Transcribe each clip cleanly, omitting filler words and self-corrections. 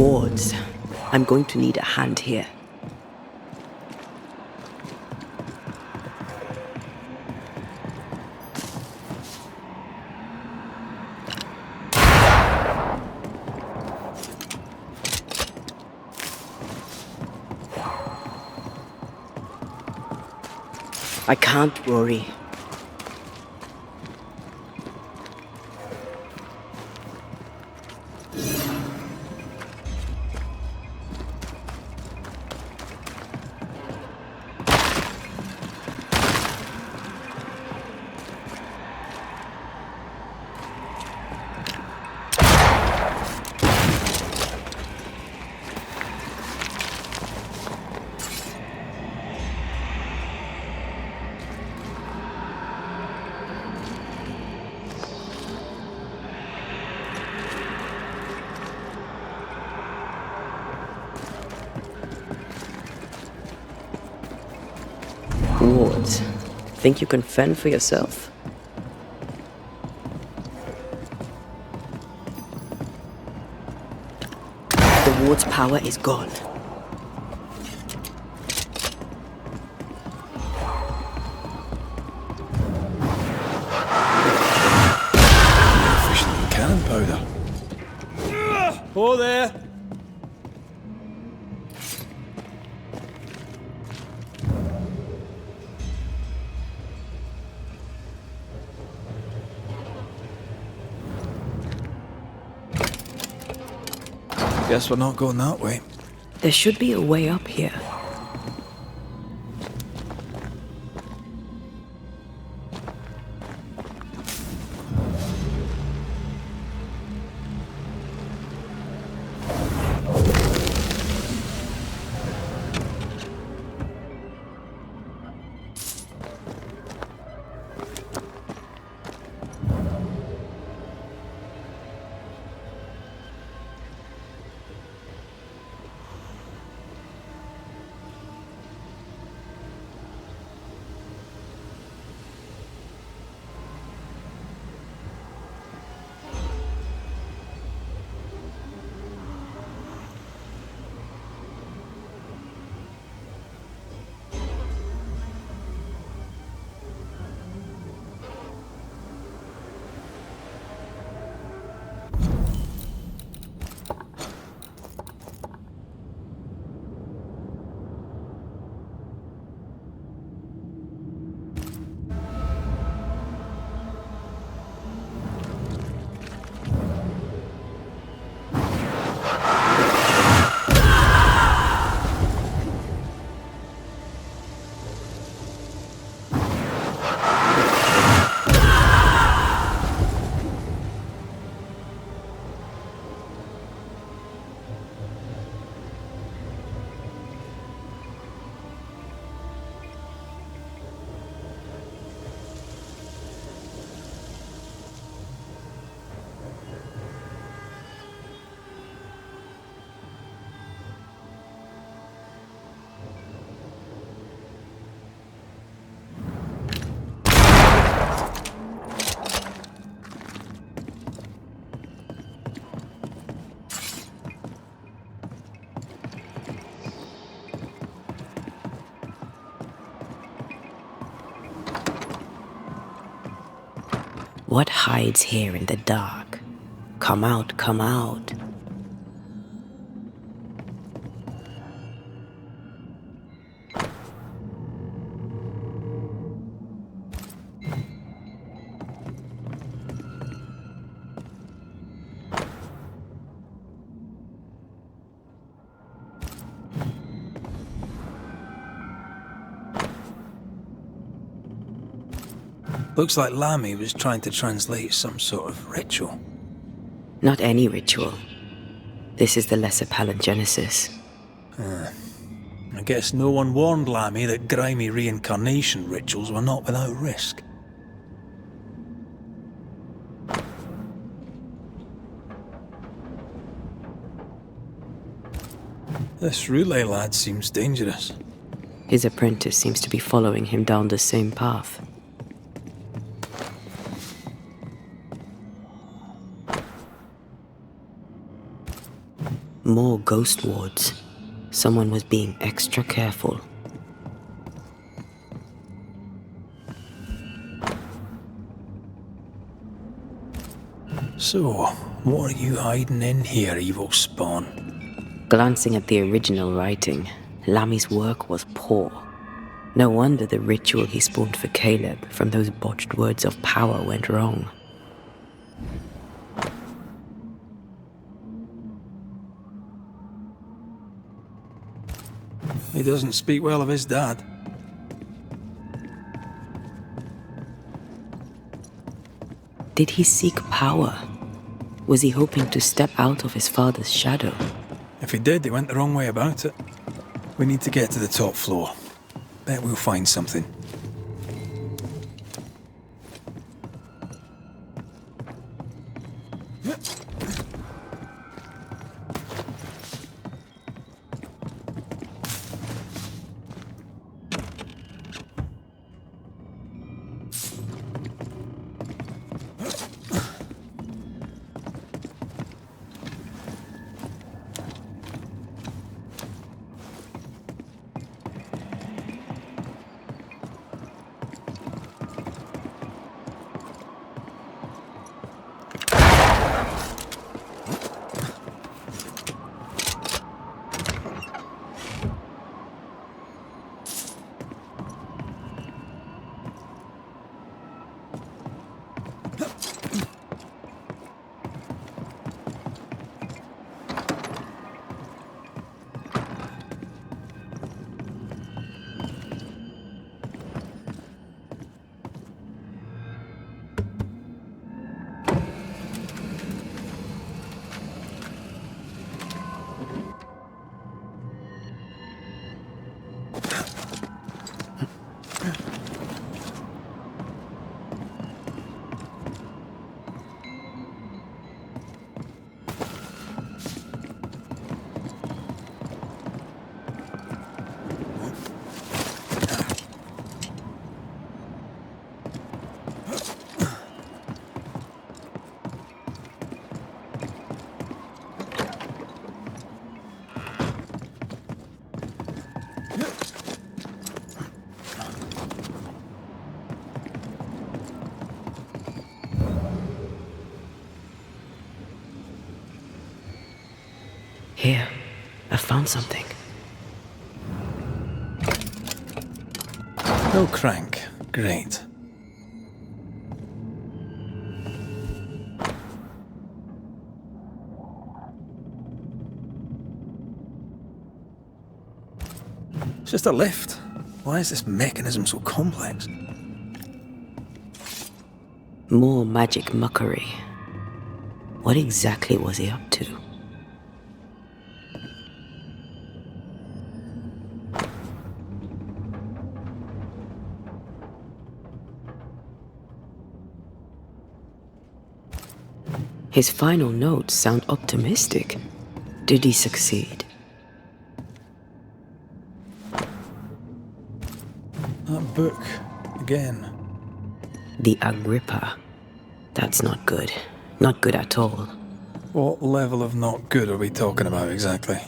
Wards. I'm going to need a hand here. I can't worry. Wards. Think you can fend for yourself? The ward's power is gone. Efficient cannon powder. Oh there! Guess we're not going that way. There should be a way up here. What hides here in the dark? Come out, come out. Looks like Lammy was trying to translate some sort of ritual. Not any ritual. This is the Lesser Palingenesis. I guess no one warned Lammy that grimy reincarnation rituals were not without risk. This relay lad seems dangerous. His apprentice seems to be following him down the same path. More ghost wards. Someone was being extra careful. So, what are you hiding in here, evil spawn? Glancing at the original writing, Lammy's work was poor. No wonder the ritual he spawned for Caleb from those botched words of power went wrong. He doesn't speak well of his dad. Did he seek power? Was he hoping to step out of his father's shadow? If he did, he went the wrong way about it. We need to get to the top floor. Bet we'll find something. Here, I found something. No crank. Great. It's just a lift. Why is this mechanism so complex? More magic muckery. What exactly was he up to? His final notes sound optimistic. Did he succeed? That book. Again. The Agrippa. That's not good. Not good at all. What level of not good are we talking about exactly?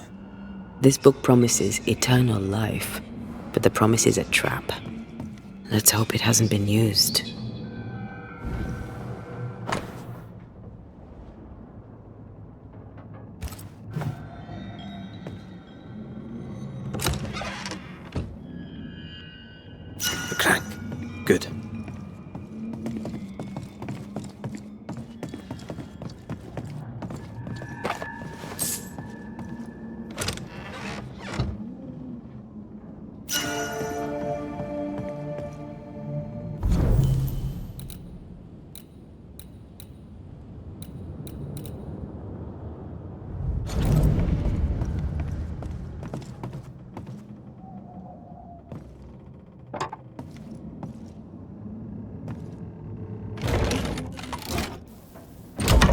This book promises eternal life, but the promise is a trap. Let's hope it hasn't been used. The crank. Good.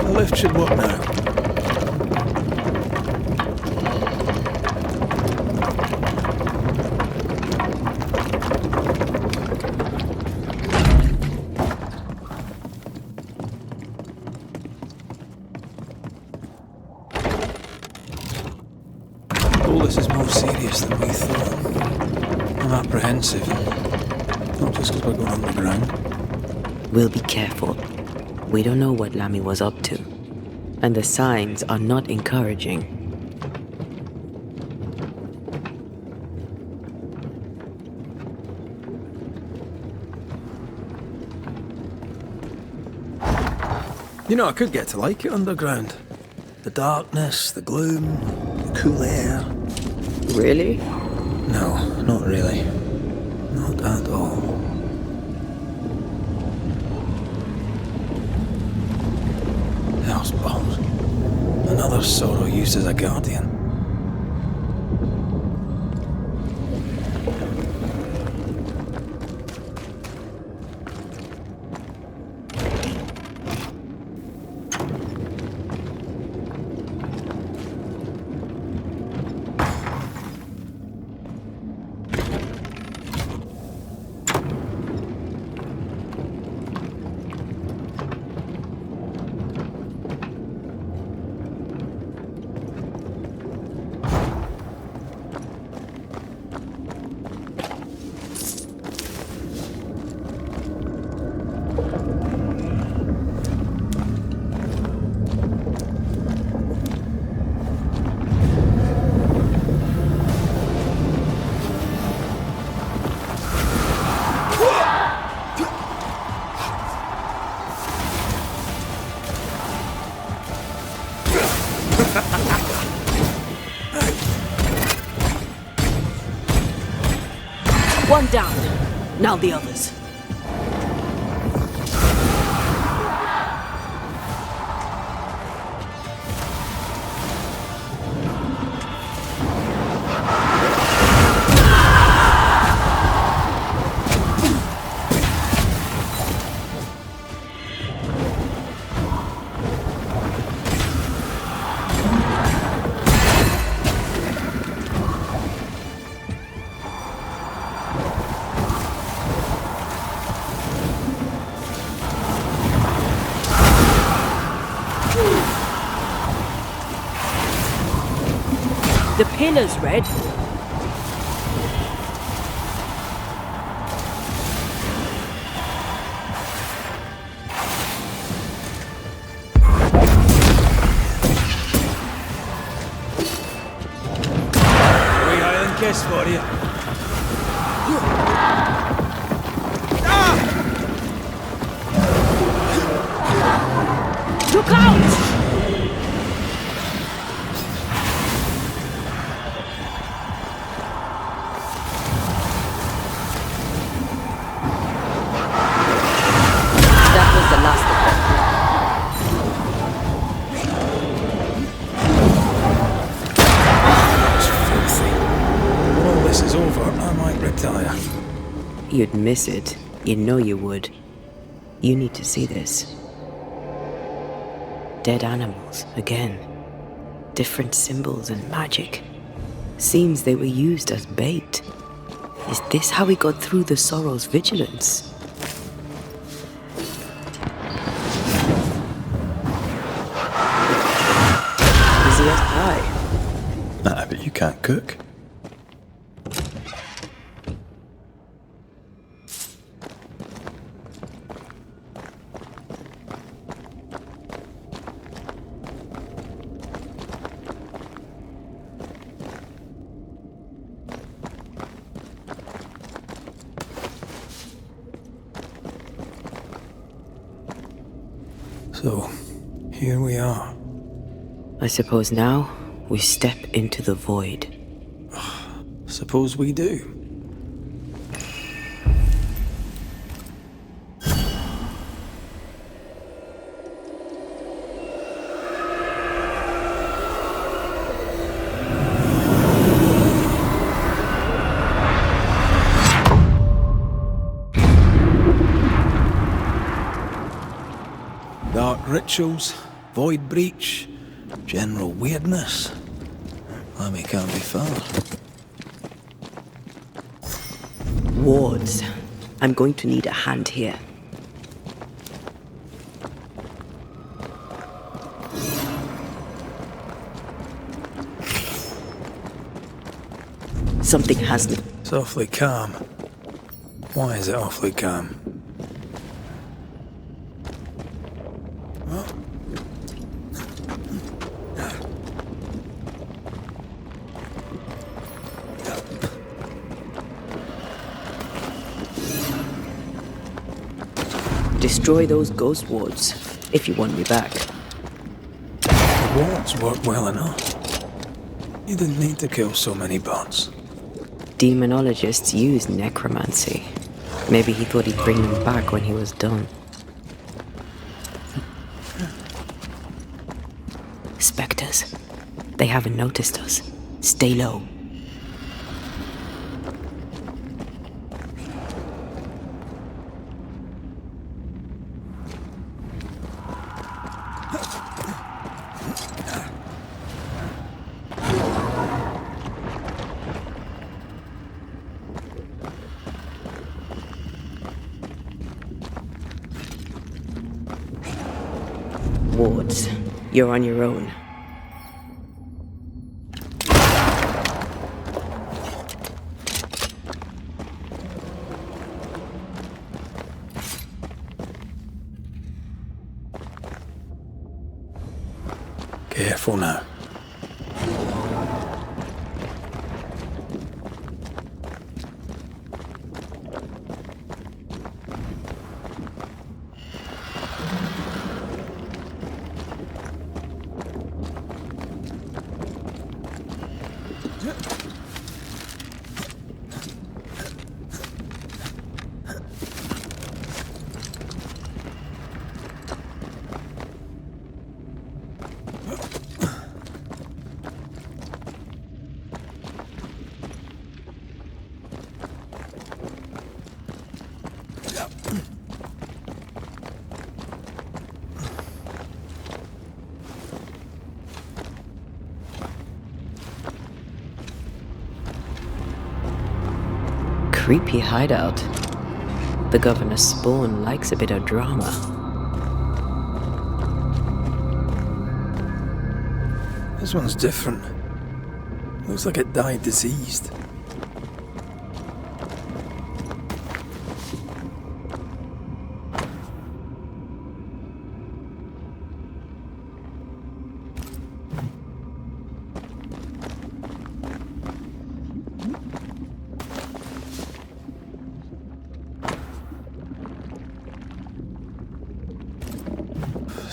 The lift should work now. this is more serious than we thought. I'm apprehensive. Not just because we're going underground. We'll be careful. We don't know what Lammy was up to, and the signs are not encouraging. You know, I could get to like it underground. The darkness, the gloom, the cool air. Really? No, not really. Not at all. Hell's balls. Another sorrow used as a guardian. One down. Now the others. The pillar's red. Wee Highland kiss for you. Look out! You'd miss it. You know you would. You need to see this. Dead animals, again. Different symbols and magic. Seems they were used as bait. Is this how we got through the Sorrow's vigilance? Is he as high? Nah, but you can't cook. So, here we are. I suppose now we step into the void. Suppose we do. Dark rituals, void breach, general weirdness. Lammy can't be far. Wards. I'm going to need a hand here. Something has... It's awfully calm. Why is it awfully calm? Destroy those ghost wards, if you want me back. The wards work well enough. You didn't need to kill so many bots. Demonologists use necromancy. Maybe he thought he'd bring them back when he was done. Spectres. They haven't noticed us. Stay low. Wards, you're on your own. Careful now. Creepy hideout. The Governor's spawn likes a bit of drama. This one's different. Looks like it died diseased.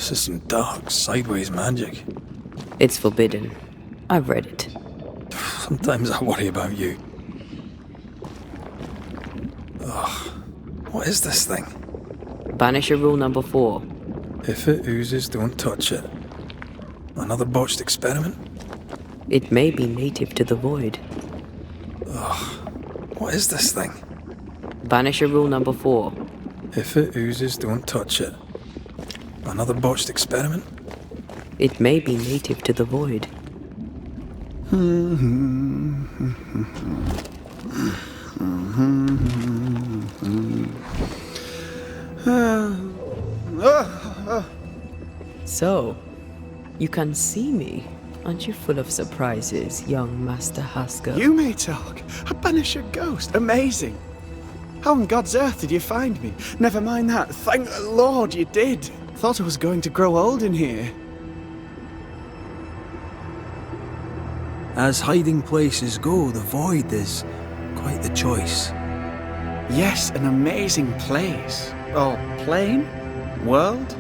This is some dark, sideways magic. It's forbidden. I've read it. Sometimes I worry about you. Ugh. What is this thing? Banisher rule number 4. If it oozes, don't touch it. Another botched experiment? It may be native to the void. Ugh. What is this thing? Banisher rule number 4. If it oozes, don't touch it. Another botched experiment? It may be native to the void. So, you can see me. Aren't you full of surprises, young Master Haskell? You may talk. A Banisher ghost. Amazing. How on God's earth did you find me? Never mind that. Thank the Lord you did. Thought I was going to grow old in here. As hiding places go, the void is quite the choice. Yes, an amazing place. Or plane? World?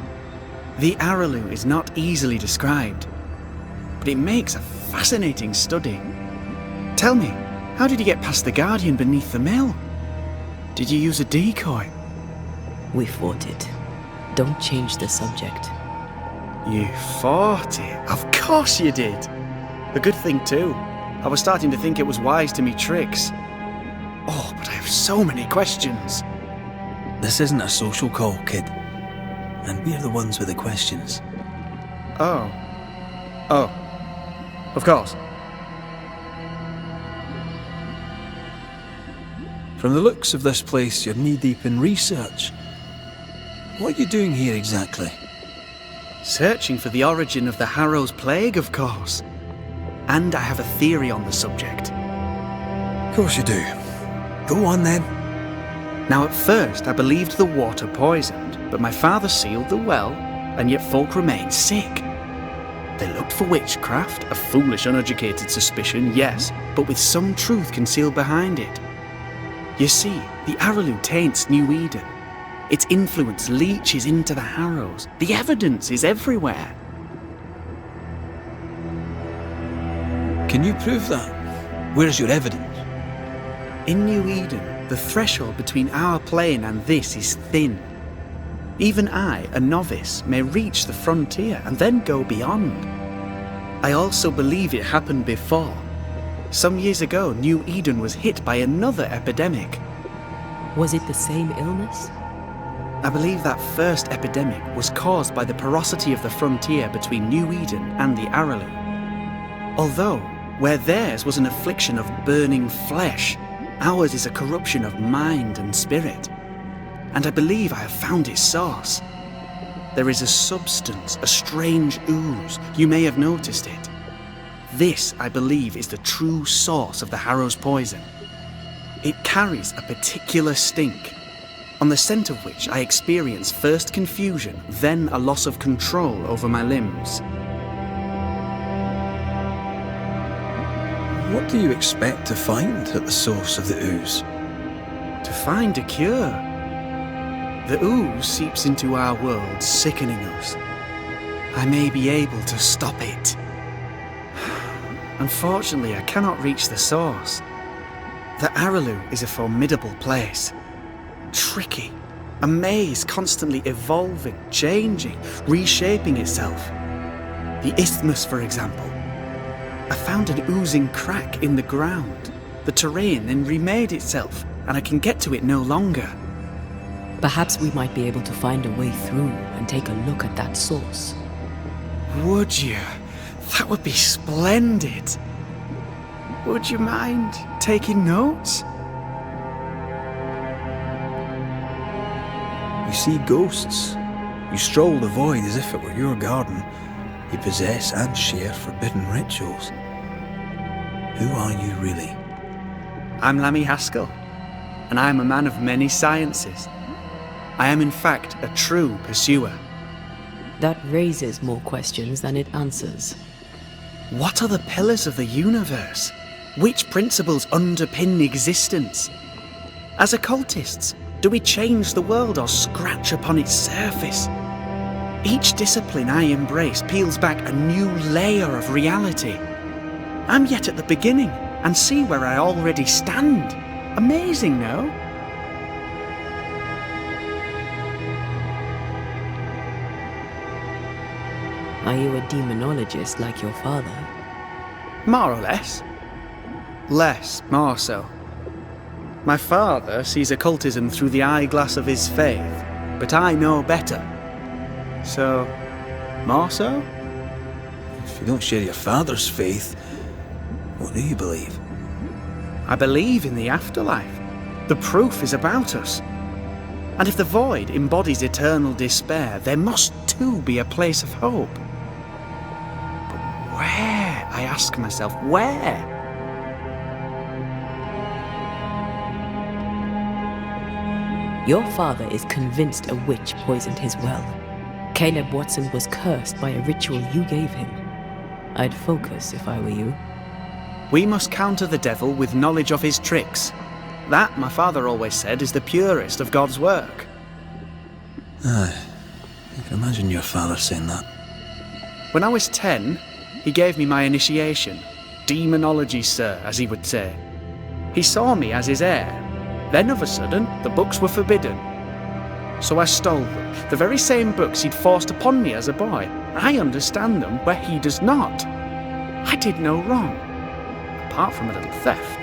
The Araloo is not easily described, but it makes a fascinating study. Tell me, how did you get past the Guardian beneath the mill? Did you use a decoy? We fought it. Don't change the subject. You fought it? Of course you did. A good thing too. I was starting to think it was wise to me tricks. Oh, but I have so many questions. This isn't a social call, kid. And we're the ones with the questions. Oh. Oh. Of course. From the looks of this place, you're knee-deep in research. What are you doing here exactly? Searching for the origin of the Harrow's plague, of course. And I have a theory on the subject. course you do. Go on then. Now at first I believed the water poisoned, but my father sealed the well, and yet folk remained sick. They looked for witchcraft, a foolish, uneducated suspicion, yes, but with some truth concealed behind it. You see, the Araloo taints New Eden. Its influence leaches into the Harrows. The evidence is everywhere. Can you prove that? Where's your evidence? In New Eden, the threshold between our plane and this is thin. Even I, a novice, may reach the frontier and then go beyond. I also believe it happened before. Some years ago, New Eden was hit by another epidemic. Was it the same illness? I believe that first epidemic was caused by the porosity of the frontier between New Eden and the Araloo. Although, where theirs was an affliction of burning flesh, ours is a corruption of mind and spirit. And I believe I have found its source. There is a substance, a strange ooze. You may have noticed it. This, I believe, is the true source of the Harrow's poison. It carries a particular stink, on the scent of which I experience first confusion, then a loss of control over my limbs. What do you expect to find at the source of the ooze? To find a cure. The ooze seeps into our world, sickening us. I may be able to stop it. Unfortunately, I cannot reach the source. The Araloo is a formidable place. Tricky. A maze constantly evolving, changing, reshaping itself. The isthmus, for example. I found an oozing crack in the ground. The terrain then remade itself, and I can get to it no longer. Perhaps we might be able to find a way through and take a look at that source. Would you? That would be splendid. Would you mind taking notes? You see ghosts. You stroll the void as if it were your garden. You possess and share forbidden rituals. Who are you really? I'm Lammy Haskell, and I am a man of many sciences. I am in fact a true pursuer. That raises more questions than it answers. What are the pillars of the universe? Which principles underpin existence? As occultists, do we change the world or scratch upon its surface? Each discipline I embrace peels back a new layer of reality. I'm yet at the beginning and see where I already stand. Amazing, no? Are you a demonologist like your father? More or less. Less, more so. My father sees occultism through the eyeglass of his faith, but I know better. So, more so? If you don't share your father's faith, what do you believe? I believe in the afterlife. The proof is about us. And if the void embodies eternal despair, there must too be a place of hope. But where? I ask myself, where? Your father is convinced a witch poisoned his well. Caleb Watson was cursed by a ritual you gave him. I'd focus if I were you. We must counter the devil with knowledge of his tricks. That, my father always said, is the purest of God's work. Aye, I can imagine your father saying that. When I was 10, he gave me my initiation. Demonology, sir, as he would say. He saw me as his heir. Then of a sudden, the books were forbidden. So I stole them, the very same books he'd forced upon me as a boy. I understand them where he does not. I did no wrong, apart from a little theft.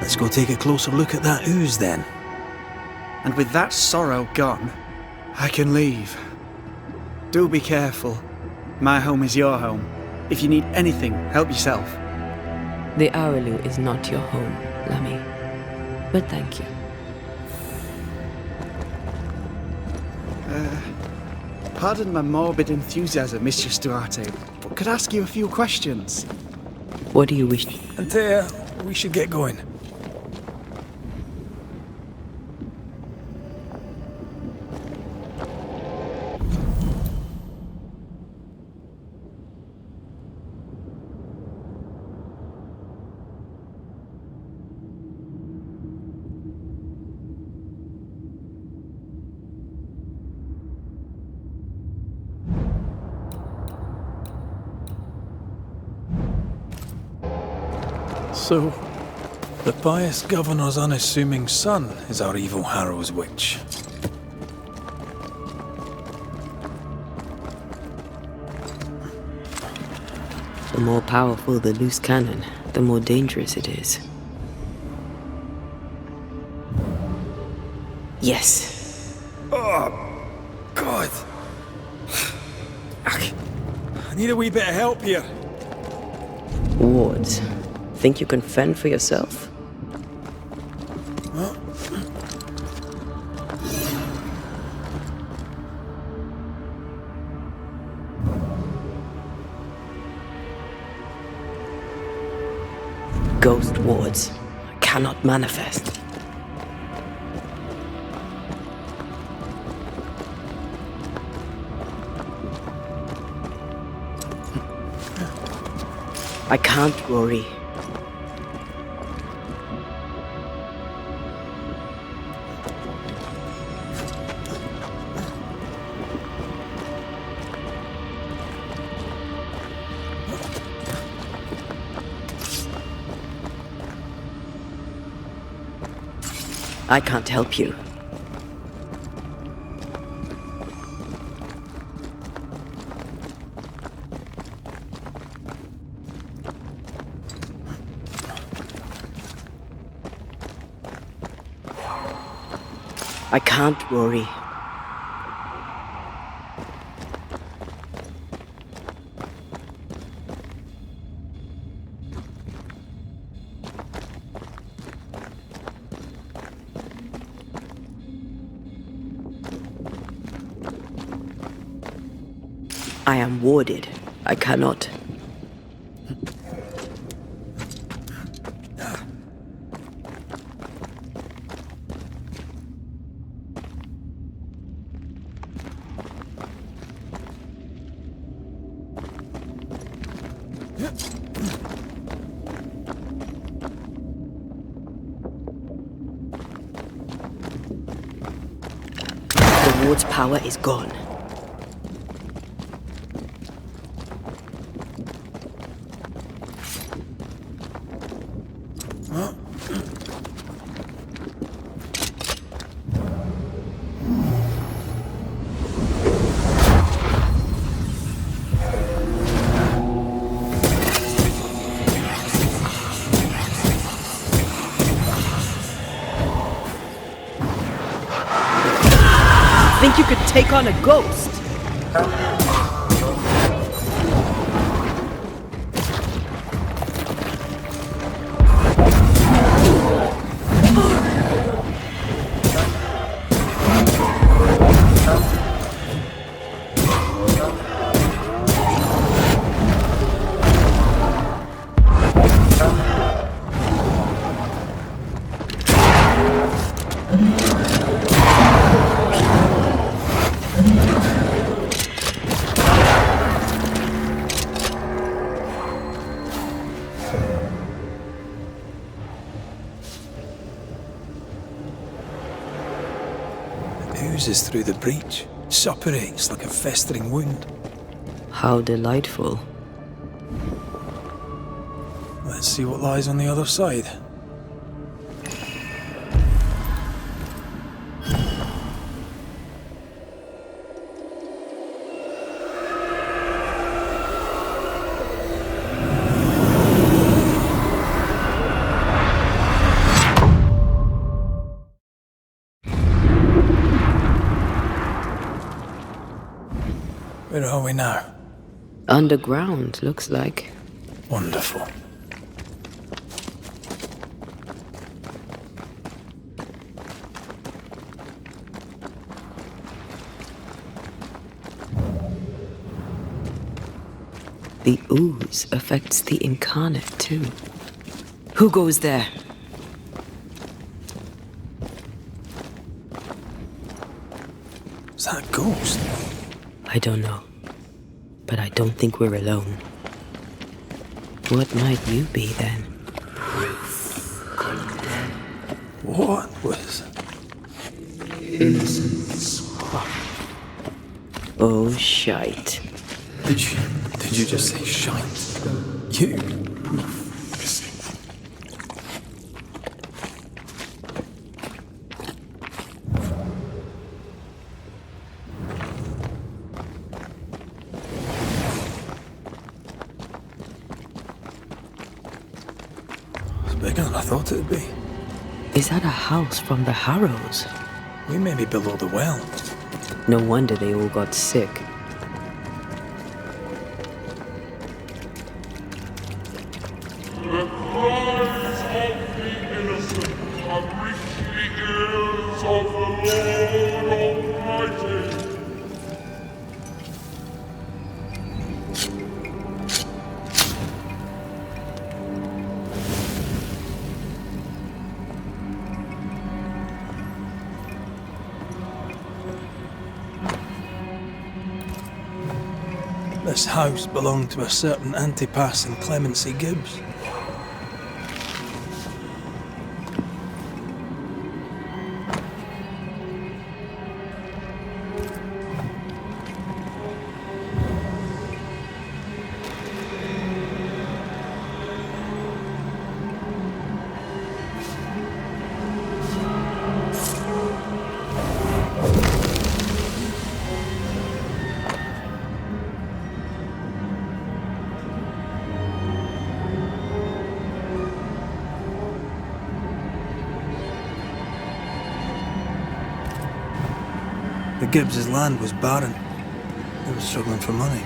Let's go take a closer look at that ooze then. And with that sorrow gone, I can leave. Do be careful. My home is your home. If you need anything, help yourself. The Araloo is not your home, Lammy. But thank you. Pardon my morbid enthusiasm, Mistress Duarte, but could ask you a few questions. What do you wish? Antea, we should get going. So, the pious governor's unassuming son is our evil Harrow's witch. The more powerful the loose cannon, the more dangerous it is. Yes. Oh, God. I need a wee bit of help here. Wards, think you can fend for yourself? Ghost wards cannot manifest. I can't, Rory. I can't help you. I can't, Rory. I am warded. I cannot. The ward's power is gone. Think you could take on a ghost? Oozes through the breach, suppurates like a festering wound. How delightful. Let's see what lies on the other side. Where are we now? Underground, looks like. Wonderful. The ooze affects the incarnate too. Who goes there? Is that a ghost? I don't know. But I don't think we're alone. What might you be then? What was... Innocence. Oh, shite. Did you just say shite? You? It's bigger than I thought it'd be. Is that a house from the Harrows? We may be below the well. No wonder they all got sick. The cries of the innocent have reached the ears of the Lord Almighty. This house belonged to a certain Antipas and Clemency Gibbs. The Gibbs' land was barren. They were struggling for money.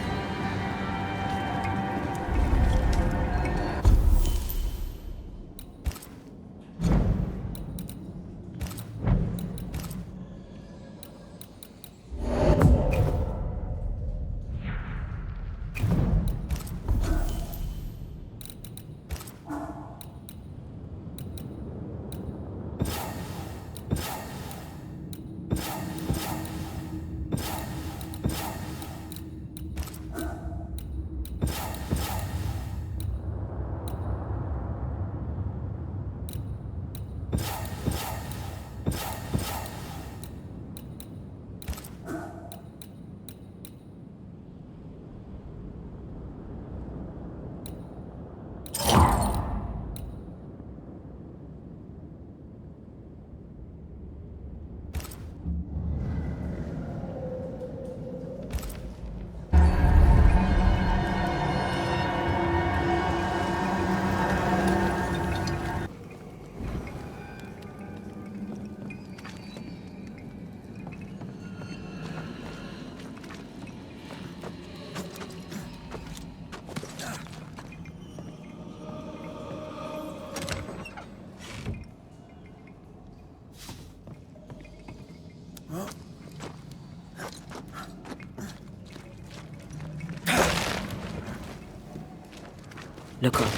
Look up.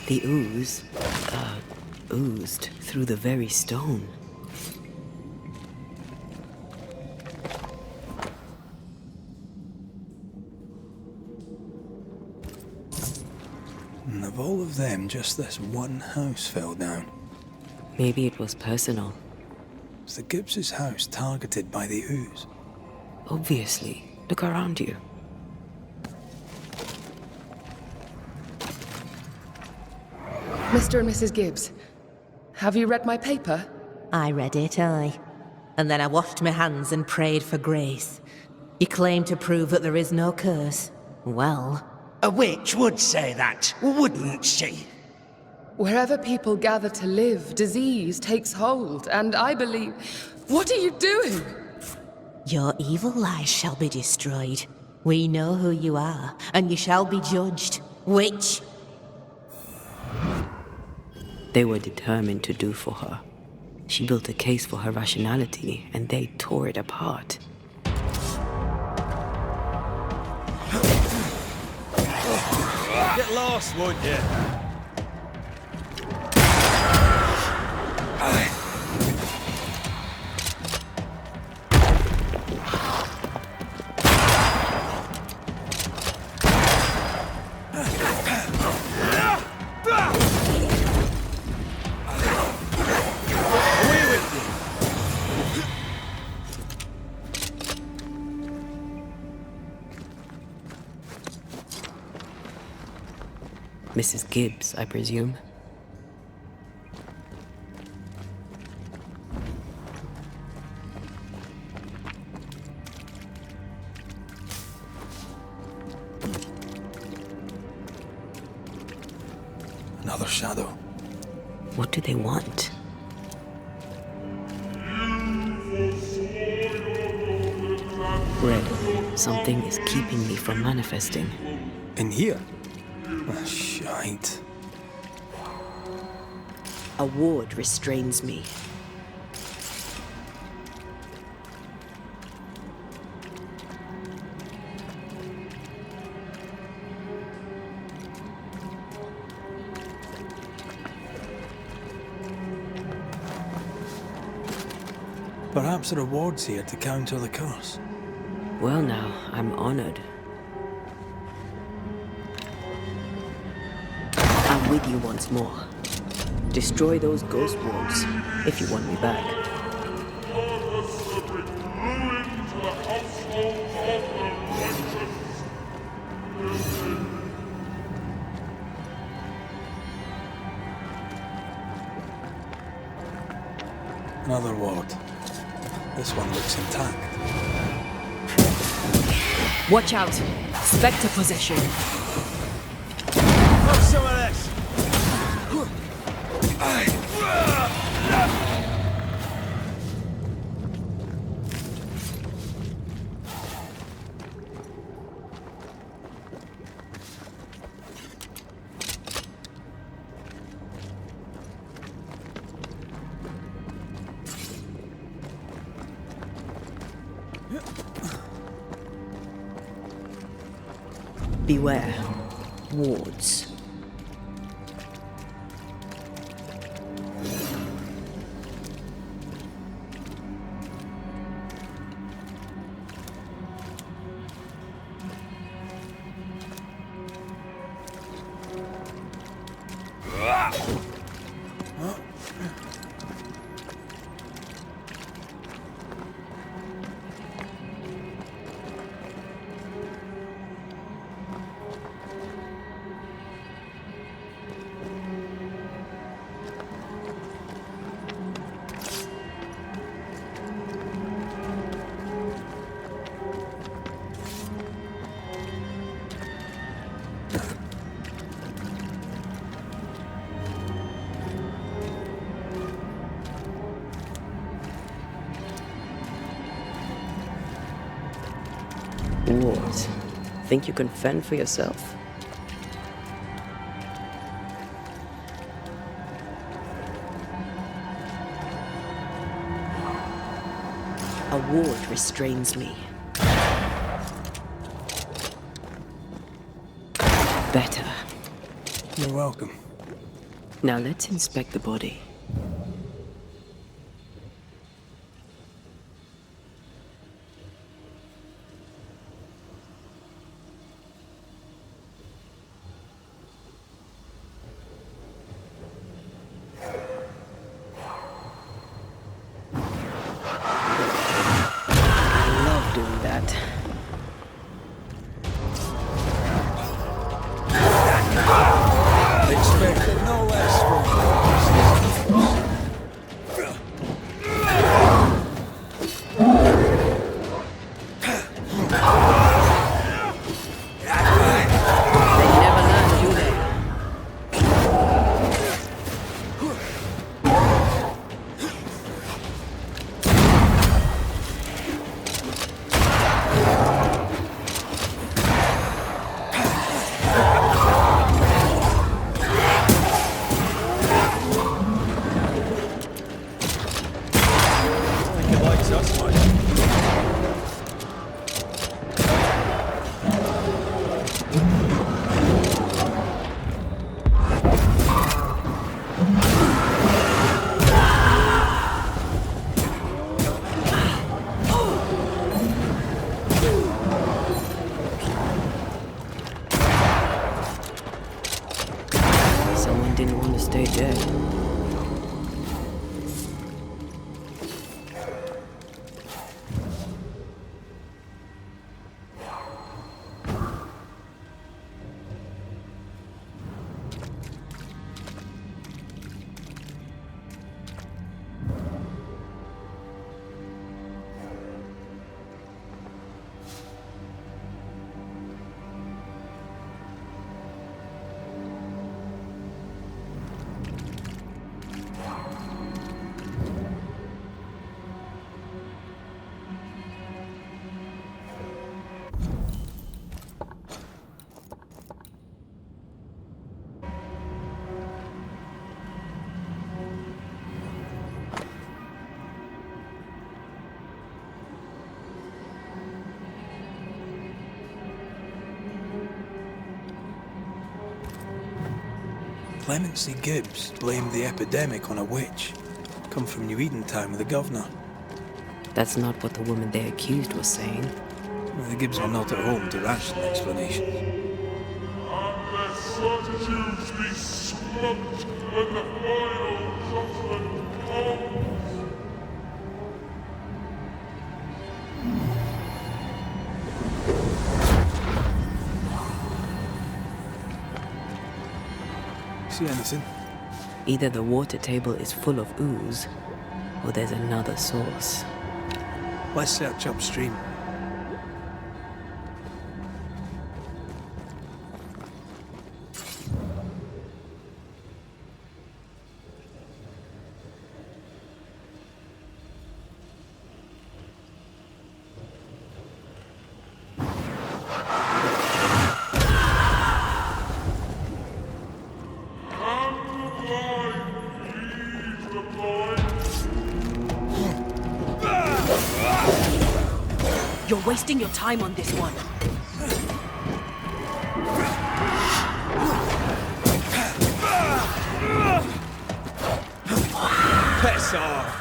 The ooze, oozed through the very stone. And of all of them, just this one house fell down. Maybe it was personal. Was the Gibbs' house targeted by the ooze? Obviously. Look around you. Mr. and Mrs. Gibbs, have you read my paper? I read it, aye. And then I washed my hands and prayed for grace. You claim to prove that there is no curse. Well, A witch would say that, wouldn't she? Wherever people gather to live, disease takes hold, and I believe... What are you doing? your evil lies shall be destroyed. We know who you are, and you shall be judged. Witch! They were determined to do for her. She built a case for her rationality, and they tore it apart. Get lost, won't you? Mrs. Gibbs, I presume. Another shadow. What do they want? Red, something is keeping me from manifesting. In here? Ah, shite. A ward restrains me. Perhaps a reward's here to counter the curse. Well now, I'm honored. I'm with you once more. Destroy those ghost wards, if you want me back. Another ward. This one looks intact. Watch out! Spectre possession! Have some of this! Beware. Wards. What? Think you can fend for yourself? A ward restrains me. Better. You're welcome. Now let's inspect the body. Expected no less from They never learn, do they? Clemency Gibbs blamed the epidemic on a witch. Come from New Eden Town with the governor. That's not what the woman they accused was saying. Well, the Gibbs are not at home to rational explanations. And their certitudes be smoked when the final judgment comes. See anything? Either the water table is full of ooze, or there's another source. Let's search upstream. You're wasting your time on this one. Piss off!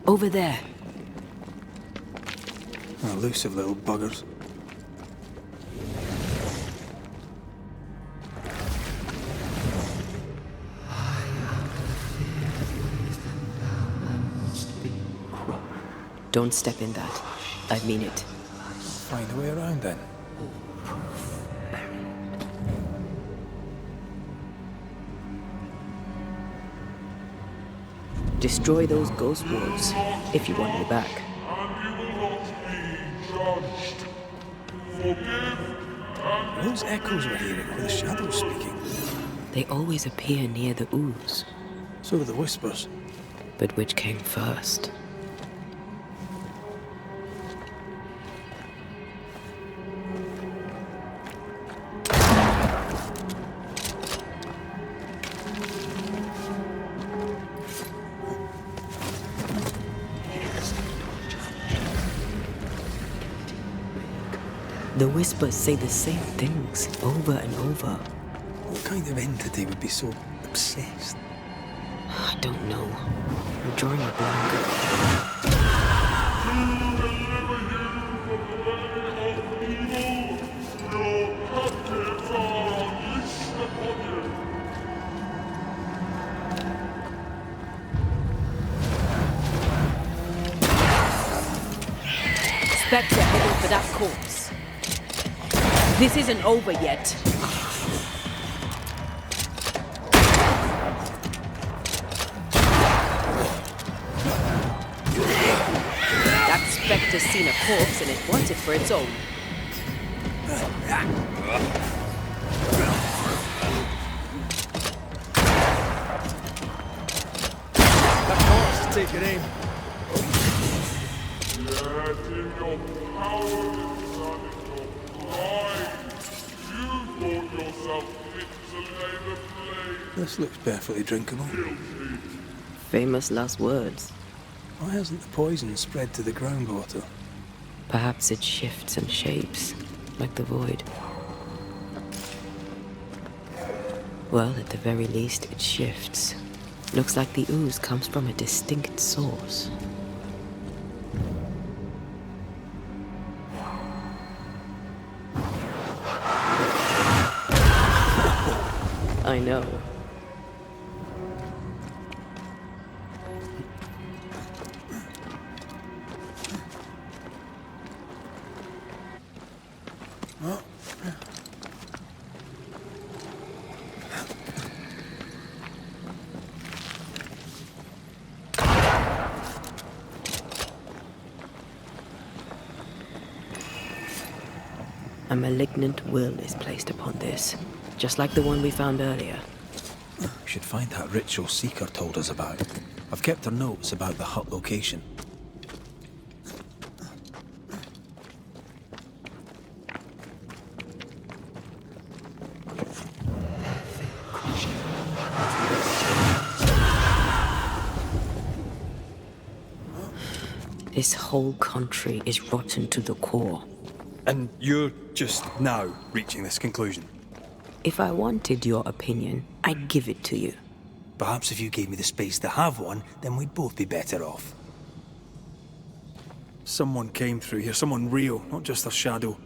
Over there. Elusive little buggers. Don't step in that. I mean it. Find a way around then. Destroy those ghost wards if you want me back. And you will not be judged. Forgive Those echoes we're hearing were the shadows speaking. They always appear near the ooze. So do the whispers. But which came first? The whispers say the same things over and over. What kind of entity would be so obsessed? I don't know. I'm drawing a blank. Spectre heading for that corpse. This isn't over yet. That Spectre's seen a corpse and it wants it for its own. That corpse, take your aim. Yet in your cowardice and in your pride, you thought yourself fit to lay the blame. This looks perfectly drinkable. Famous last words. Why hasn't the poison spread to the groundwater? Perhaps it shifts and shapes, like the void. Well, at the very least, it shifts. Looks like the ooze comes from a distinct source. I know. A malignant will is placed upon this, just like the one we found earlier. We should find that ritual Seeker told us about. I've kept her notes about the hut location. This whole country is rotten to the core. And you're just now reaching this conclusion? If I wanted your opinion, I'd give it to you. Perhaps if you gave me the space to have one, then we'd both be better off. Someone came through here, someone real, not just a shadow.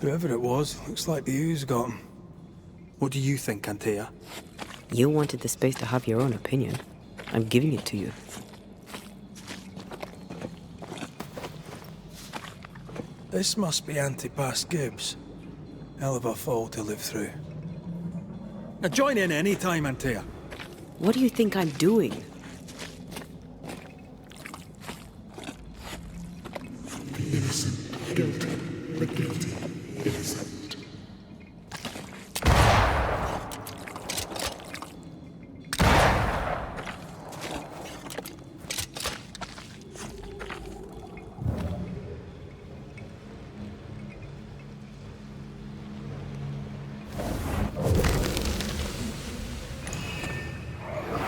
Whoever it was, looks like the ooze got him. What do you think, Antea? You wanted the space to have your own opinion. I'm giving it to you. This must be Antipas Gibbs. Hell of a fall to live through. Now join in any time, Antea. What do you think I'm doing? Innocent, guilty, the guilty, innocent.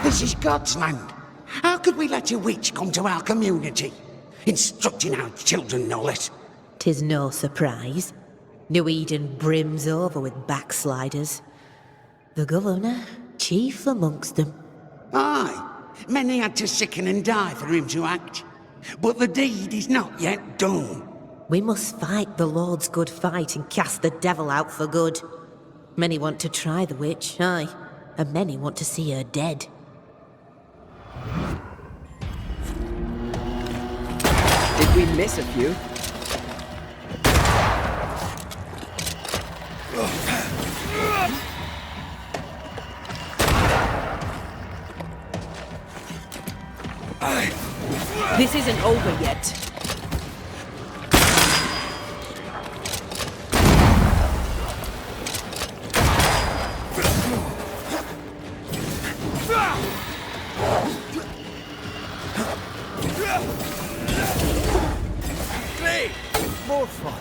This is God's land. How could we let a witch come to our community? Instructing our children, no less. 'Tis no surprise. New Eden brims over with backsliders. The governor, chief amongst them. Aye, many had to sicken and die for him to act. But the deed is not yet done. We must fight the Lord's good fight and cast the devil out for good. Many want to try the witch, aye, and many want to see her dead. Did we miss a few? This isn't over yet. More fun.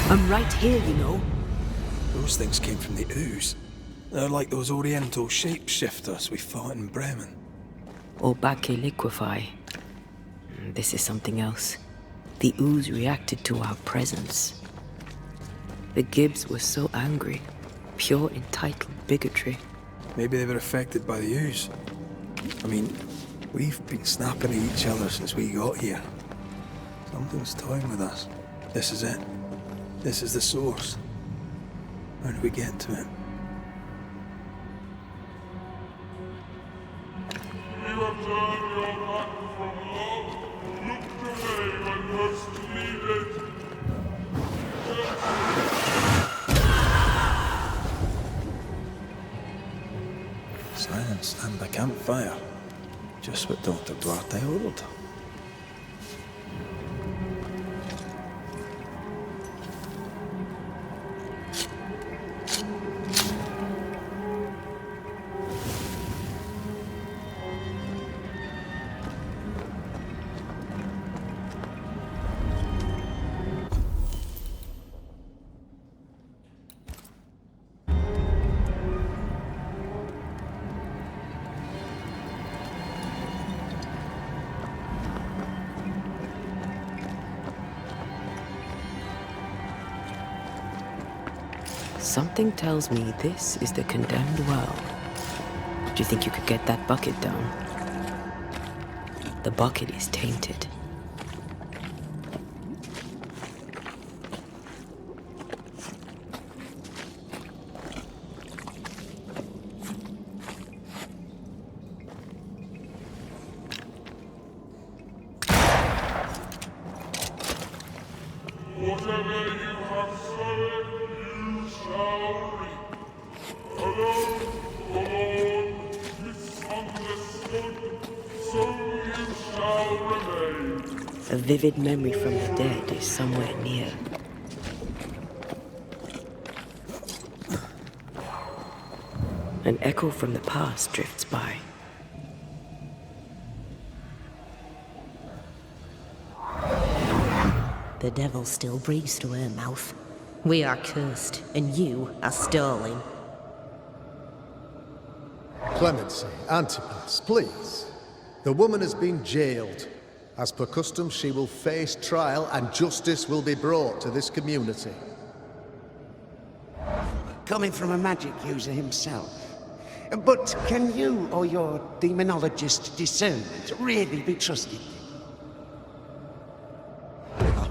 I'm right here, you know. Those things came from the ooze. They're like those oriental shapeshifters we fought in Bremen. Or Bacche liquefy. This is something else. The ooze reacted to our presence. The Gibbs were so angry. Pure entitled bigotry. Maybe they were affected by the ooze. I mean, we've been snapping at each other since we got here. Something's toying with us. This is it. This is the source. How do we get to it? You have turned your back from love, looked away when most needed. Silence and the campfire. Just what Dr. Duarte ordered. Something tells me this is the condemned well. Do you think you could get that bucket down? The bucket is tainted. Whatever you have sown, you shall reap. Alone A vivid memory from the dead is somewhere near. An echo from the past drifts by. The devil still breathes through her mouth. We are cursed, and you are stolen. Clemency, Antipas, please. The woman has been jailed. As per custom, she will face trial and justice will be brought to this community. Coming from a magic user himself. But can you or your demonologist discernment really be trusted? How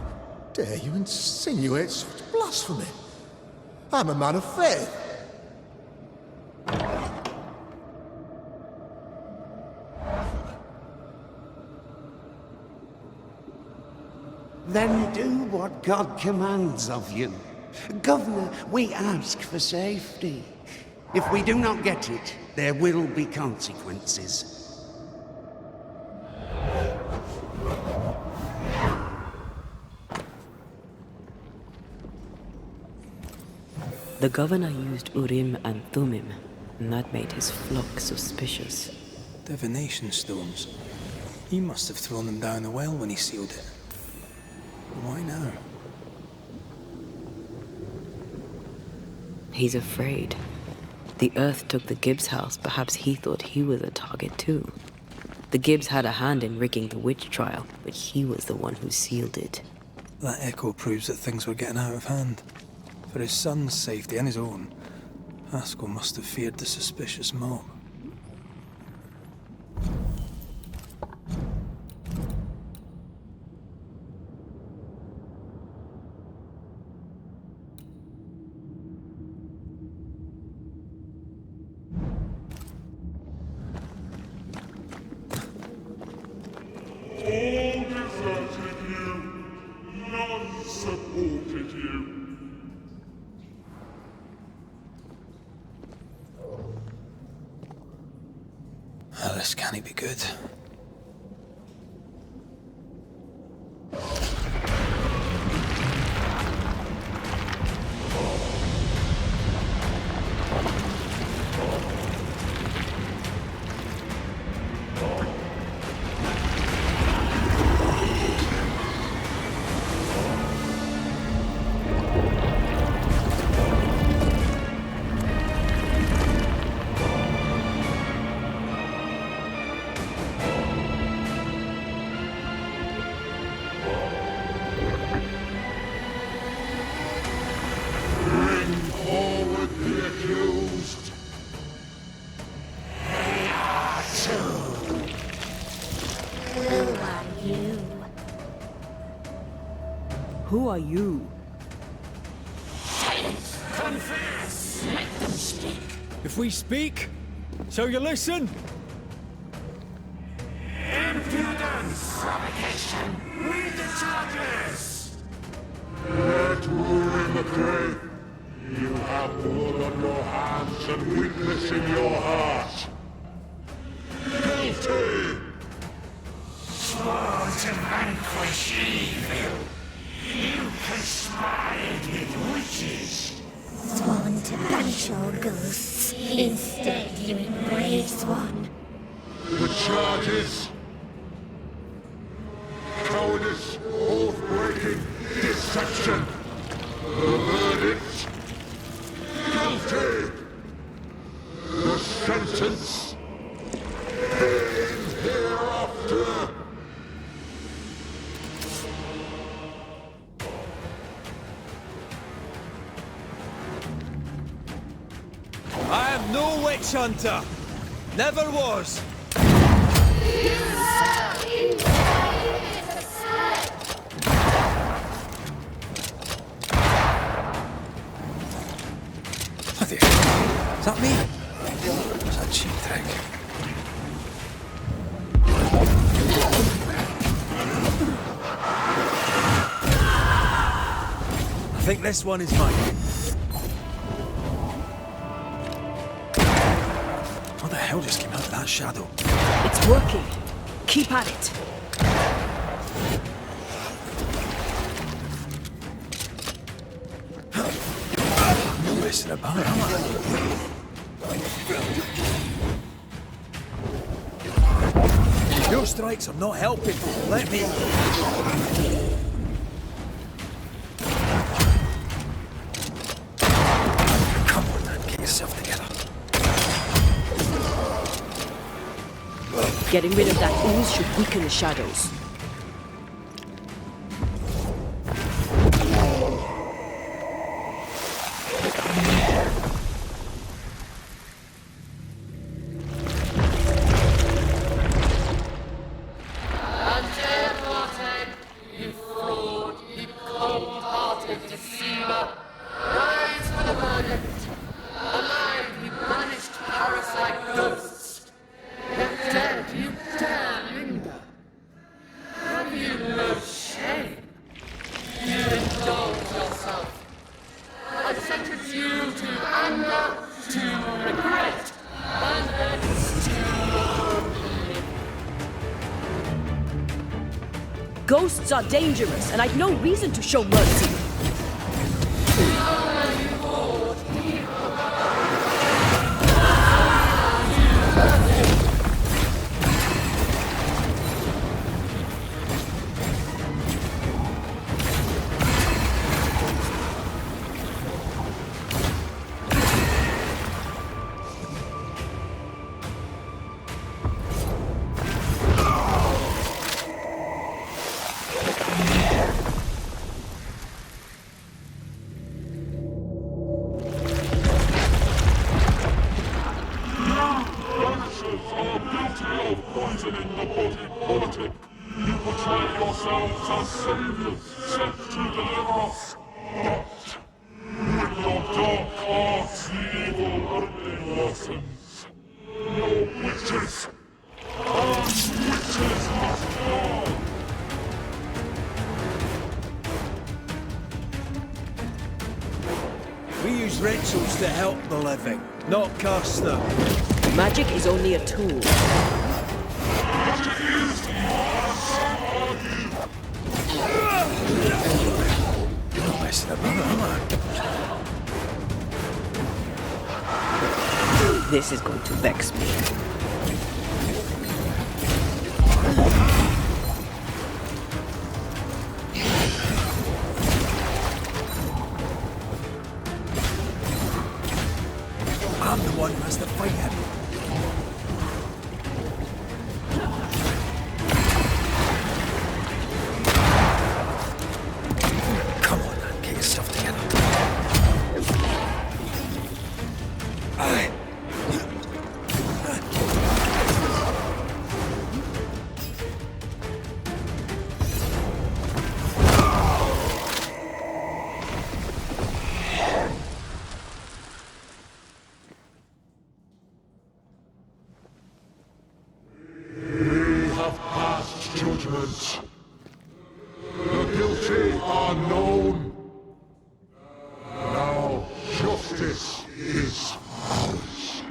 dare you insinuate such blasphemy? I'm a man of faith. Then do what God commands of you. Governor, we ask for safety. If we do not get it, there will be consequences. The governor used Urim and Thummim, and that made his flock suspicious. Divination stones. He must have thrown them down the well when he sealed it. Why now? He's afraid. The Earth took the Gibbs house. Perhaps he thought he was a target too. The Gibbs had a hand in rigging the witch trial, but he was the one who sealed it. That echo proves that things were getting out of hand. For his son's safety and his own, Haskell must have feared the suspicious mob. All deserted you, none supported you. Oh, this can't be good. Who are you? Confess! Let them speak! If we speak, shall you listen? Impudence! Provocation! Read the charges! Let Urim McCray. You have blood on your hands and weakness in your heart. Guilty! Sworn to vanquish evil! You conspired with witches! Sworn to banish all ghosts. Instead, you embrace one. The charges. Cowardice, oath-breaking, deception. The verdict. Guilty. The sentence. Pain hereafter. I am no witch hunter. Never was. Bloody hell. Is that me? It's a cheap trick. I think this one is mine. What the hell just came out of that shadow? It's working. Keep at it. messing about, am I? Your strikes are not helping. Let me... Come on, man. Get yourself together. Getting rid of that ooze should weaken the shadows. Ghosts are dangerous, and I've no reason to show mercy. We use rituals to help the living, not curse them. Magic is only a tool. You're not messing about, am I? This is going to vex me. I'm the one who has to fight him. Come on, man. Get yourself together. Aye. Judgment. The guilty are known. Now justice is ours.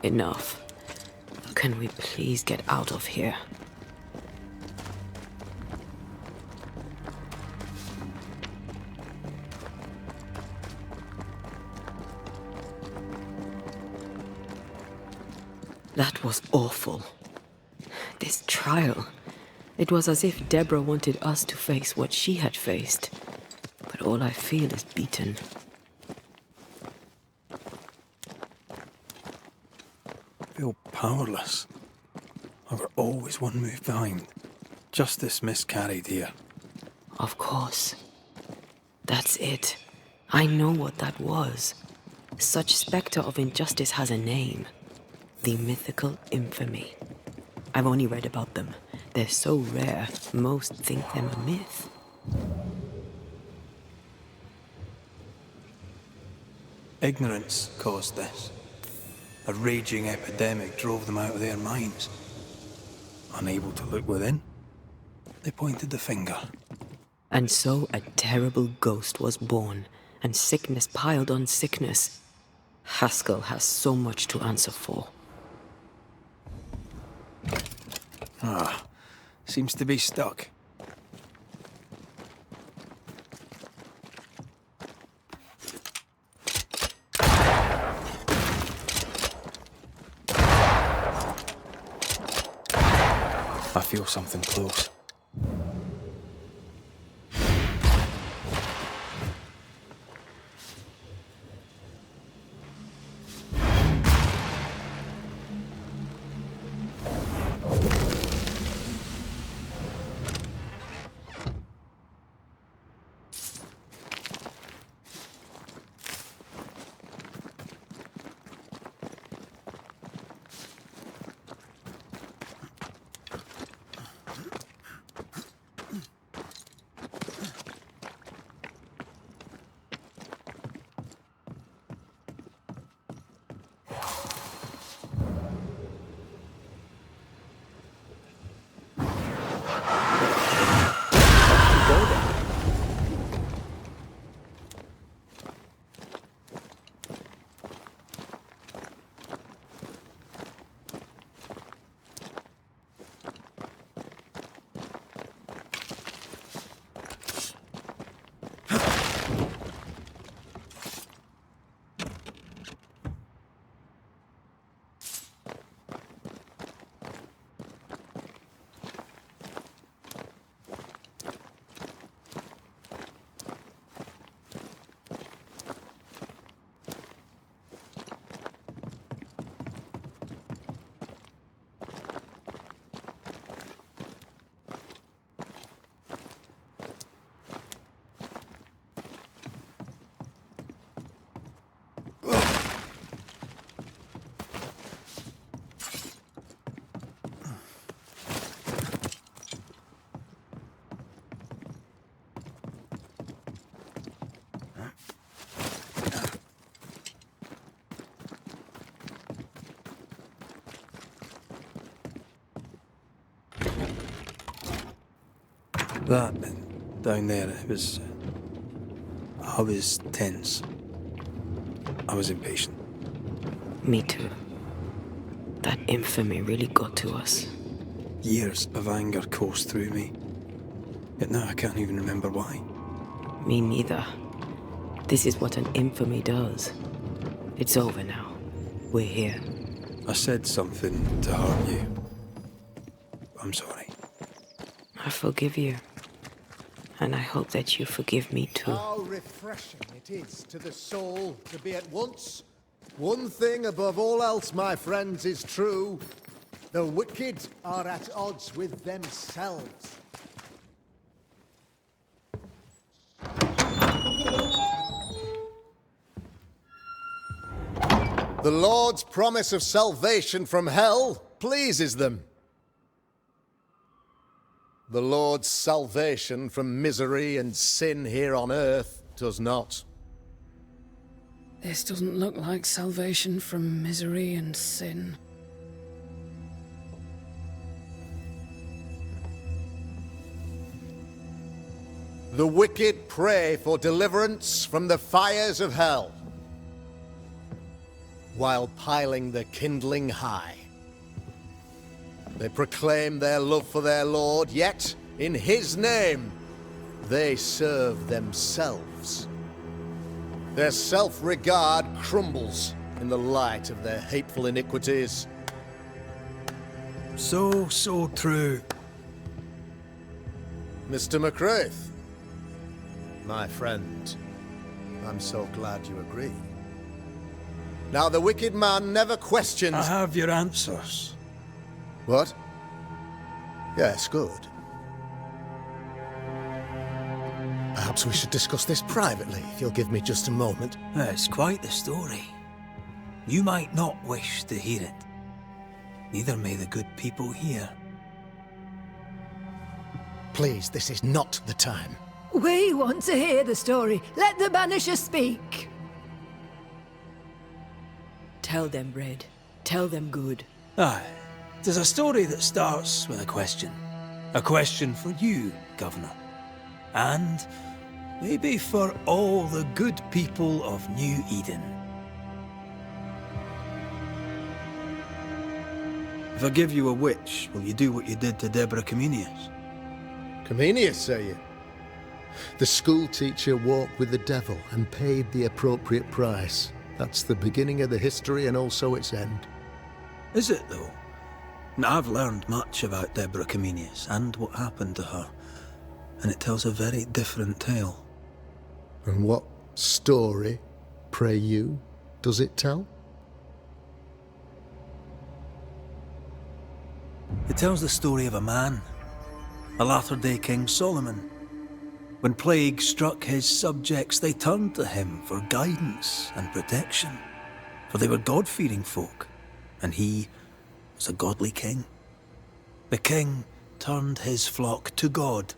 Enough. Can we please get out of here? That was awful. This trial. It was as if Deborah wanted us to face what she had faced. But all I feel is beaten. I feel powerless. I were always one move behind. Justice miscarried here. Of course. That's it. I know what that was. Such specter of injustice has a name. The mythical infamy. I've only read about them. They're so rare, most think them a myth. Ignorance caused this. A raging epidemic drove them out of their minds. Unable to look within, they pointed the finger. And so a terrible ghost was born, and sickness piled on sickness. Haskell has so much to answer for. Seems to be stuck. I feel something close. That down there, I was tense. I was impatient. Me too. That infamy really got to us. Years of anger coursed through me. Yet now I can't even remember why. Me neither. This is what an infamy does. It's over now. We're here. I said something to harm you. I'm sorry. I forgive you. And I hope that you forgive me too. How refreshing it is to the soul to be at once. One thing above all else, my friends, is true. The wicked are at odds with themselves. The Lord's promise of salvation from hell pleases them. The Lord's salvation from misery and sin here on earth does not. This doesn't look like salvation from misery and sin. The wicked pray for deliverance from the fires of hell, while piling the kindling high. They proclaim their love for their Lord, yet, in His name, they serve themselves. Their self-regard crumbles in the light of their hateful iniquities. So true. Mr. McCraith, my friend, I'm so glad you agree. Now, the wicked man never questions... I have your answers. What? Yes, good. Perhaps we should discuss this privately, if you'll give me just a moment. It's quite the story. You might not wish to hear it. Neither may the good people here. Please, this is not the time. We want to hear the story. Let the Banisher speak. Tell them, Red. Tell them good. Aye. It is a story that starts with a question. A question for you, Governor. And maybe for all the good people of New Eden. If I give you a witch, will you do what you did to Deborah Comenius? Comenius, say you? The school teacher walked with the devil and paid the appropriate price. That's the beginning of the history and also its end. Is it, though? Now, I've learned much about Deborah Comenius and what happened to her, and it tells a very different tale. And what story, pray you, does it tell? It tells the story of a man, a latter-day King Solomon. When plague struck his subjects, they turned to him for guidance and protection, for they were God-fearing folk, and he was a godly king. The king turned his flock to God,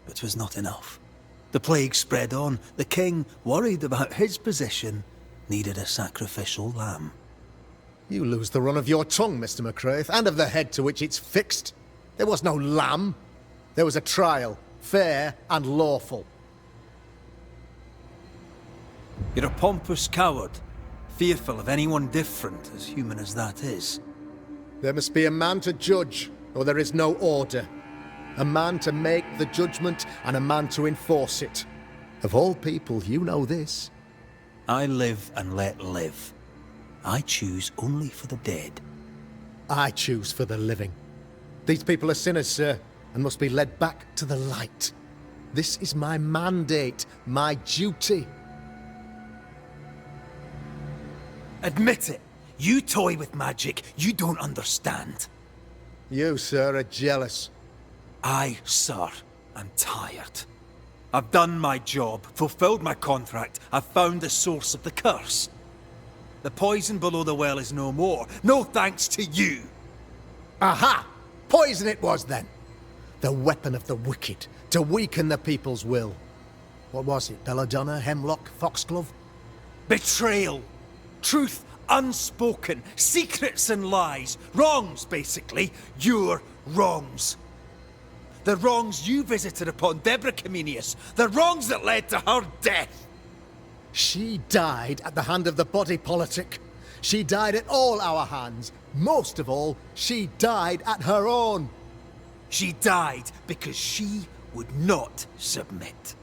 but it was not enough. The plague spread on. The king, worried about his position, needed a sacrificial lamb. You lose the run of your tongue, Mr. McCraith, and of the head to which it's fixed. There was no lamb. There was a trial, fair and lawful. You're a pompous coward, fearful of anyone different, as human as that is. There must be a man to judge, or there is no order. A man to make the judgment, and a man to enforce it. Of all people, you know this. I live and let live. I choose only for the dead. I choose for the living. These people are sinners, sir, and must be led back to the light. This is my mandate, my duty. Admit it. You toy with magic you don't understand. You, sir, are jealous. I, sir, am tired. I've done my job, fulfilled my contract, I've found the source of the curse. The poison below the well is no more, no thanks to you. Aha! Poison it was, then. The weapon of the wicked, to weaken the people's will. What was it, belladonna, hemlock, foxglove? Betrayal. Truth unspoken. Secrets and lies. Wrongs, basically. Your wrongs. The wrongs you visited upon Deborah Comenius. The wrongs that led to her death. She died at the hand of the body politic. She died at all our hands. Most of all, she died at her own. She died because she would not submit.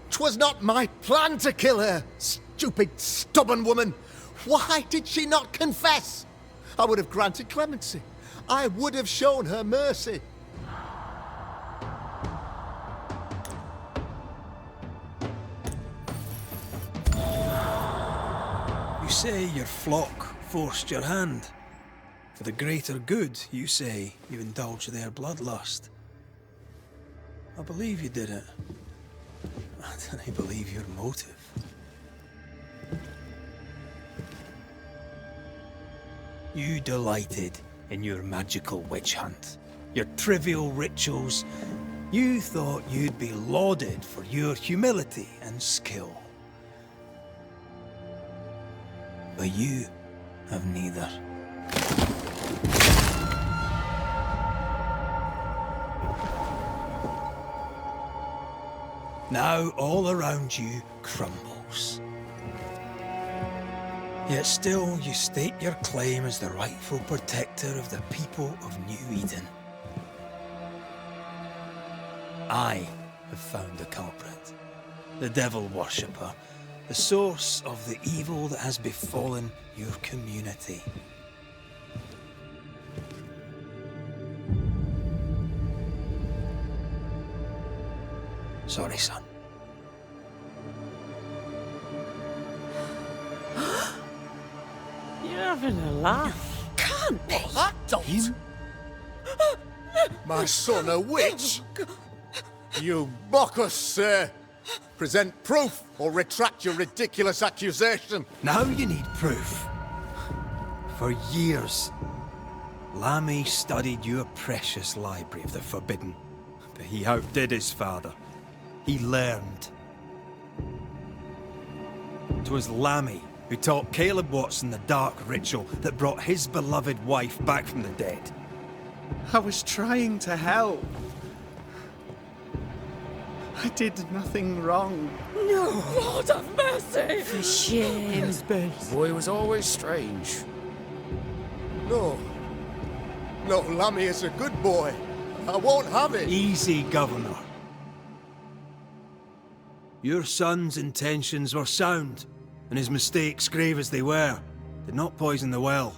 'Twas not my plan to kill her, stupid, stubborn woman. Why did she not confess? I would have granted clemency. I would have shown her mercy. You say your flock forced your hand. For the greater good, you say, you indulged their bloodlust. I believe you did it. I don't believe your motive. You delighted in your magical witch hunt, your trivial rituals. You thought you'd be lauded for your humility and skill. But you have neither. Now all around you crumbles. Yet still you state your claim as the rightful protector of the people of New Eden. I have found the culprit, the devil worshipper, the source of the evil that has befallen your community. Sorry, son. You're having a laugh. Can't be. I don't. My son, a witch? You mock us, sir. Present proof or retract your ridiculous accusation. Now you need proof. For years, Lammy studied your precious library of the Forbidden, but he outdid his father. He learned. 'Twas Lammy who taught Caleb Watson the dark ritual that brought his beloved wife back from the dead. I was trying to help. I did nothing wrong. No! Lord of mercy! For shame. The boy was always strange. No. No, Lammy is a good boy. I won't have it. Easy, Governor. Your son's intentions were sound, and his mistakes, grave as they were, did not poison the well.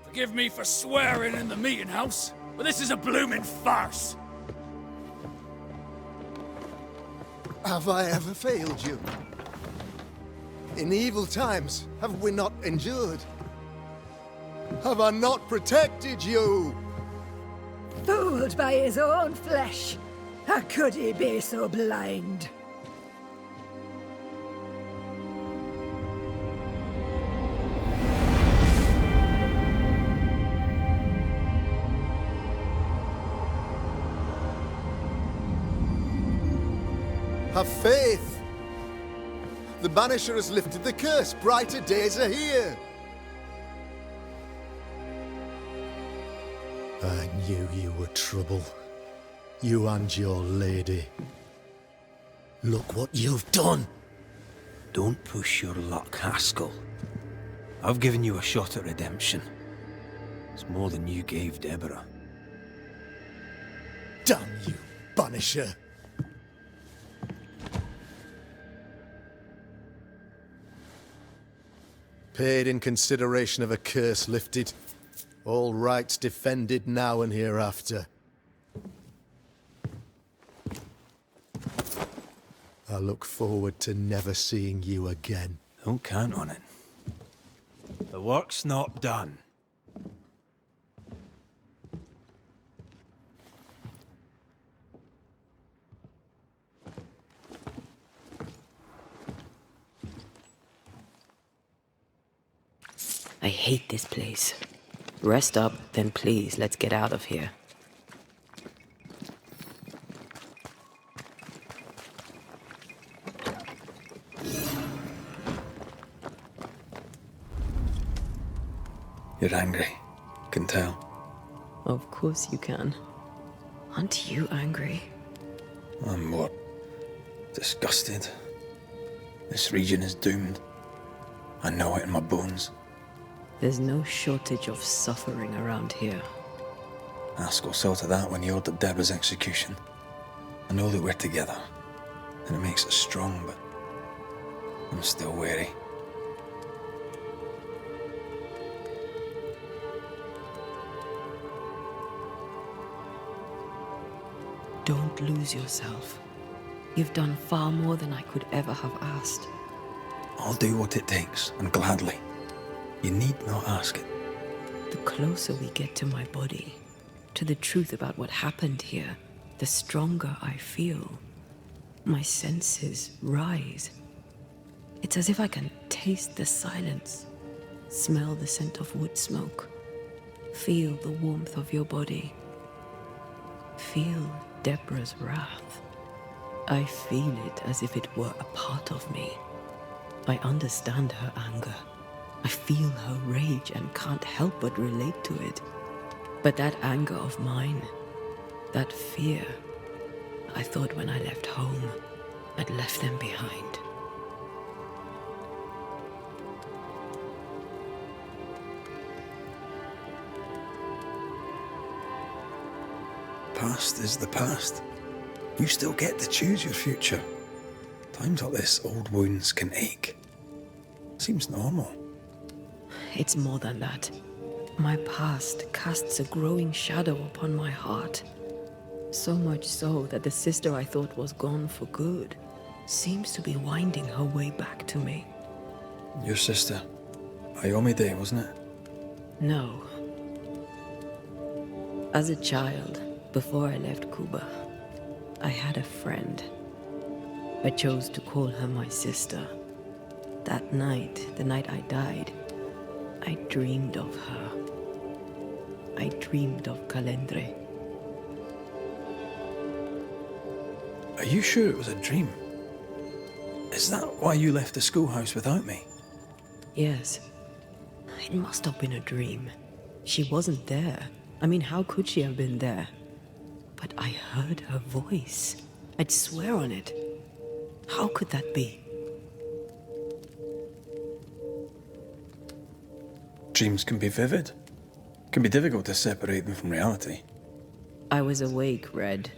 Forgive me for swearing in the meeting house, but this is a blooming farce. Have I ever failed you? In evil times, have we not endured? Have I not protected you? Fooled by his own flesh. How could he be so blind? Have faith. The Banisher has lifted the curse. Brighter days are here. I knew you were trouble. You and your lady. Look what you've done. Don't push your luck, Haskell. I've given you a shot at redemption. It's more than you gave Deborah. Damn you, Banisher. Paid in consideration of a curse lifted. All rights defended now and hereafter. I look forward to never seeing you again. Don't count on it. The work's not done. I hate this place. Rest up, then please, let's get out of here. You're angry. Can tell. Of course you can. Aren't you angry? I'm what? Disgusted. This region is doomed. I know it in my bones. There's no shortage of suffering around here. Haskell saw to that when he ordered Deborah's execution. I know that we're together, and it makes us strong, but I'm still wary. Don't lose yourself. You've done far more than I could ever have asked. I'll do what it takes, and gladly. You need not ask it. The closer we get to my body, to the truth about what happened here, the stronger I feel. My senses rise. It's as if I can taste the silence, smell the scent of wood smoke, feel the warmth of your body, feel Deborah's wrath. I feel it as if it were a part of me. I understand her anger. I feel her rage and can't help but relate to it. But that anger of mine, that fear, I thought when I left home, I'd left them behind. Past is the past. You still get to choose your future. Times like this, old wounds can ache. Seems normal. It's more than that. My past casts a growing shadow upon my heart. So much so that the sister I thought was gone for good seems to be winding her way back to me. Your sister, Ayomide, wasn't it? No. As a child, before I left Cuba, I had a friend. I chose to call her my sister. That night, the night I died, I dreamed of her. I dreamed of Calendre. Are you sure it was a dream? Is that why you left the schoolhouse without me? Yes. It must have been a dream. She wasn't there. I mean, how could she have been there? But I heard her voice. I'd swear on it. How could that be? Dreams can be vivid. Can be difficult to separate them from reality. I was awake, Red.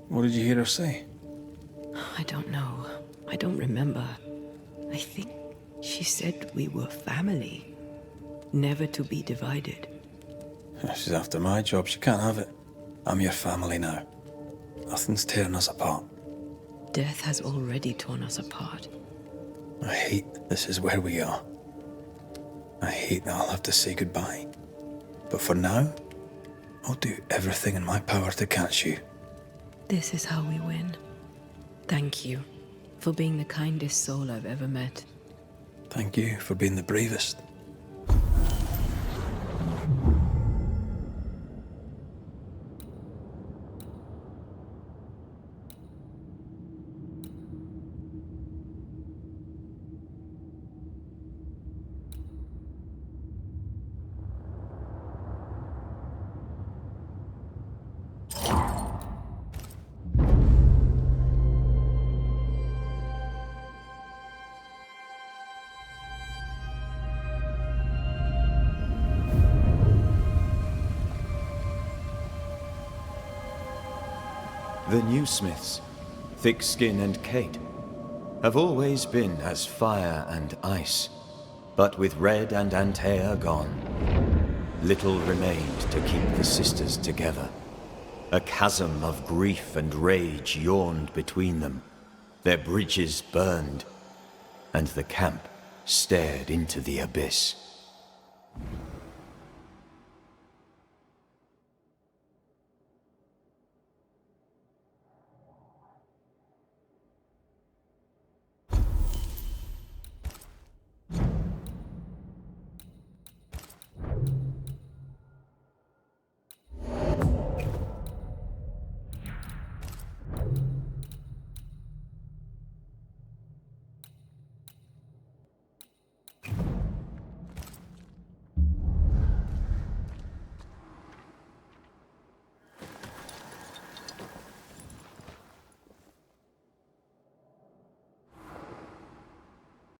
What did you hear her say? I don't know. I don't remember. I think she said we were family. Never to be divided. She's after my job. She can't have it. I'm your family now. Nothing's tearing us apart. Death has already torn us apart. I hate this is where we are. I hate that I'll have to say goodbye. But for now, I'll do everything in my power to catch you. This is how we win. Thank you for being the kindest soul I've ever met. Thank you for being the bravest. The new Smiths, Thickskin and Kate, have always been as fire and ice. But with Red and Antea gone, little remained to keep the sisters together. A chasm of grief and rage yawned between them. Their bridges burned, and the camp stared into the abyss.